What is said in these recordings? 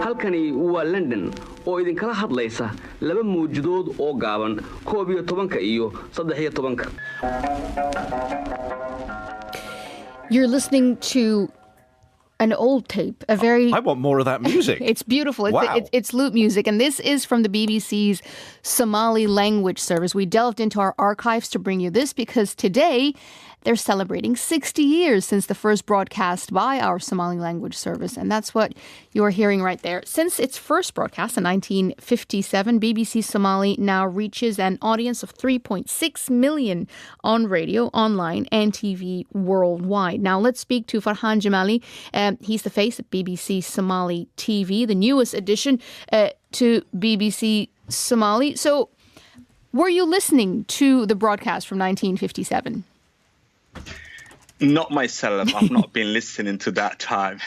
halkani waa London oo idinkala hadlaysa laba mawjadood oo gaaban 11 iyo 13. You're listening to an old tape, a very... I want more of that music. It's beautiful. Wow. It's lute music, and this is from the BBC's Somali language service. We delved into our archives to bring you this because today they're celebrating 60 years since the first broadcast by our Somali language service, and that's what you're hearing right there. Since its first broadcast in 1957, BBC Somali now reaches an audience of 3.6 million on radio, online, and TV worldwide. Now let's speak to Farhan Jimale. He's the face of BBC Somali TV, the newest addition to BBC Somali. So, were you listening to the broadcast from 1957? Not myself. I've not been listening to that time.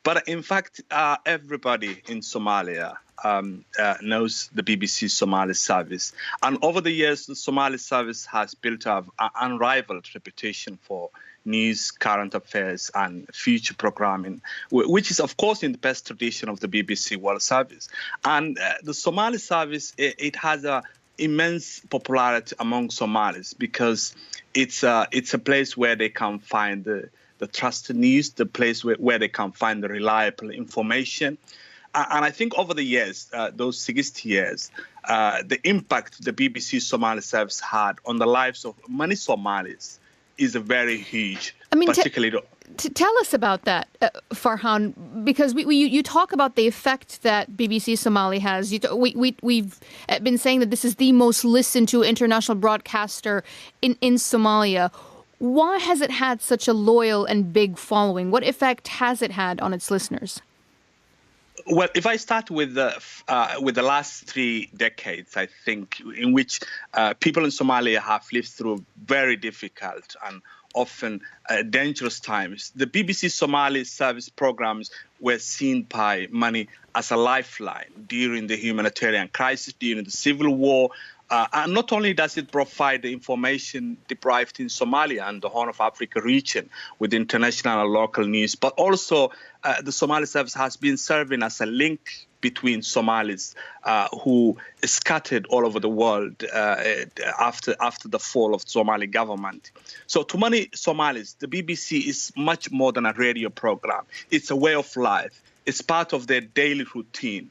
But in fact, everybody in Somalia knows the BBC Somali service. And over the years, the Somali service has built up an unrivaled reputation for news, current affairs, and future programming, which is, of course, in the best tradition of the BBC World Service. And the Somali service, it has a immense popularity among Somalis because it's a place where they can find the trusted news, the place where they can find the reliable information. And I think over the years, those 60 years, the impact the BBC Somali service had on the lives of many Somalis is very huge. I mean, particularly tell us about that, Farhan, because you talk about the effect that BBC Somali has. We've been saying that this is the most listened to international broadcaster in Somalia. Why has it had such a loyal and big following? What effect has it had on its listeners? Well, if I start with the last 3 decades, I think, in which people in Somalia have lived through very difficult and often dangerous times, the BBC Somali service programs were seen by many as a lifeline during the humanitarian crisis, during the civil war. And not only does it provide the information deprived in Somalia and the Horn of Africa region with international and local news, but also the Somali service has been serving as a link between Somalis who scattered all over the world after the fall of the Somali government. So to many Somalis, the BBC is much more than a radio program. It's a way of life. It's part of their daily routine.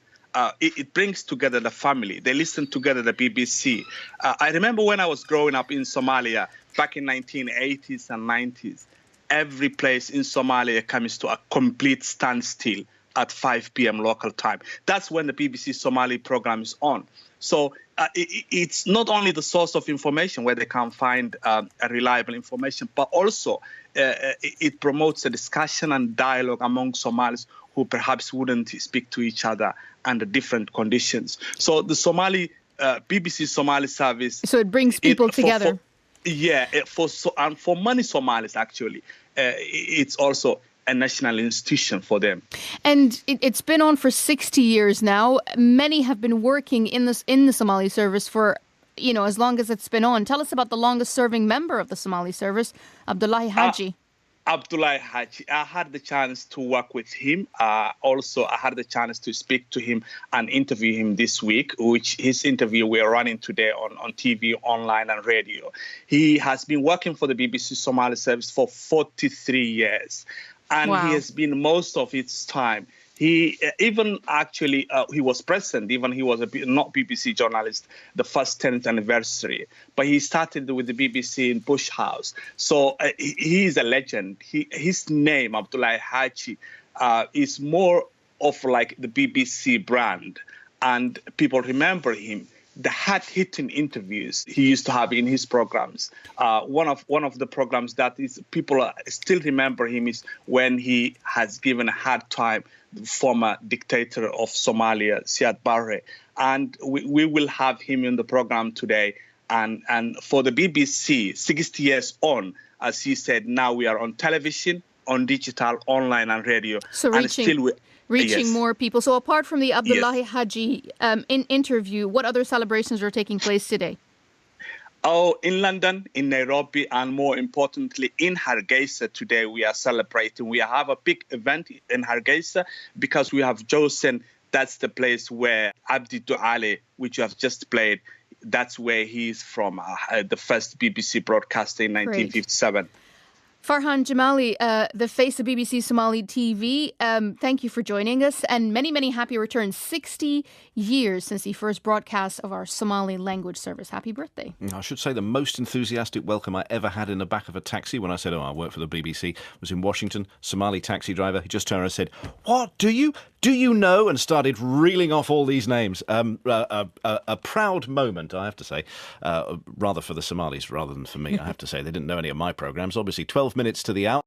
It brings together the family. They listen together the BBC. I remember when I was growing up in Somalia back in 1980s and 90s, every place in Somalia comes to a complete standstill at 5 p.m. local time. That's when the BBC Somali program is on. So it's not only the source of information where they can find a reliable information, but also it promotes a discussion and dialogue among Somalis who perhaps wouldn't speak to each other under different conditions. So the BBC Somali service... So it brings people together. For many Somalis, actually, it's also a national institution for them. And it's been on for 60 years now. Many have been working in the Somali service for, as long as it's been on. Tell us about the longest serving member of the Somali service, Abdullahi Haji. Abdullahi Haji. I had the chance to work with him. Also, I had the chance to speak to him and interview him this week, which his interview we are running today on TV, online and radio. He has been working for the BBC Somali service for 43 years. And Wow. He has been most of its time. He he was present, even he was not BBC journalist, the first 10th anniversary. But he started with the BBC in Bush House. So he is a legend. His name, Abdullahi Haji, is more of like the BBC brand. And people remember him. The hard-hitting interviews he used to have in his programs. One of the programs that is people still remember him is when he has given a hard time the former dictator of Somalia, Siad Barre. And we will have him in the program today. And for the BBC, 60 years on, as he said, now we are on television, on digital, online and radio. So reaching more people. So apart from the Abdullahi Haji interview, what other celebrations are taking place today? Oh, in London, in Nairobi, and more importantly, in Hargeisa today, we are celebrating. We have a big event in Hargeisa because we have chosen that's the place where Abdi Duale, which you have just played, that's where he's from, the first BBC broadcaster in 1957. Farhan Jimale, the face of BBC Somali TV, thank you for joining us, and many, many happy returns. 60 years since the first broadcast of our Somali language service. Happy birthday. I should say the most enthusiastic welcome I ever had in the back of a taxi when I said, I work for the BBC, was in Washington. Somali taxi driver, he just turned around and said, "What, do you know?" and started reeling off all these names. A proud moment, I have to say, rather for the Somalis rather than for me, I have to say. They didn't know any of my programmes. Obviously, 12 minutes to the hour.